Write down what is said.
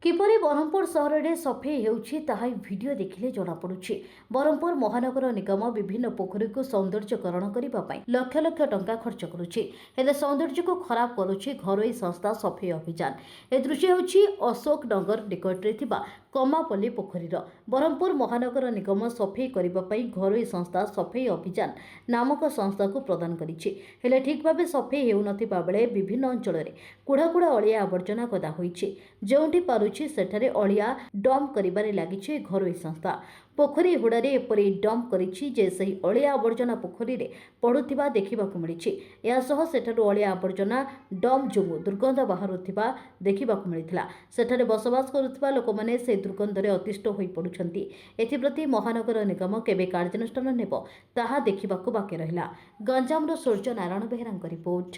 किपरि ब्रह्मपुर सहर में सफेई होउछि ताहा भिडियो देखिले जना पड़ुछि। ब्रह्मपुर महानगर निगम विभिन्न पोखरी को सौंदर्यकरण करने लक्ष लक्ष टंका खर्च करुछि, हेले सौंदर्य को खराब करुछि घरोई संस्था सफेई अभियान। ए दृश्य होउछि अशोक नगर निकटरे थिबा कमापल्ली पोखरीर। ब्रह्मपुर महानगर निगम सफेई करने घरोई संस्था सफेई अभियान नामक संस्था को प्रदान करिछि, हेले ठीक भाबे सफेई हेउ नथिबा बेले विभिन्न अंचल में कुड़ा कुड़ा अलिया आवर्जना गदा होइछि। जोंठी पारुछि सेठारे अलिया डंप करिबारे लागिछि घरोई संस्था। पोखरी हुड़ारे एपरि डंप करिछि जे सही अलिया आवर्जना पोखरी रे पडुथिबा देखिबाकु मिलिछि। या सह सेठारु अलिया आवर्जना डंप जोगु दुर्गंध बाहरुथिबा देखिबाकु मिलिथिला। सेठारे बसवास करुथिबा लोकमाने से दुर्गंधरे अतिष्ठ होई पडुछन्ति। एथिप्रति महानगर निगम केबे कार्यानुष्ठान नेब ताहा देखिबाकु बाकी रहिला। गंजामरो सूर्य नारायण बेहेरांक रिपोर्ट।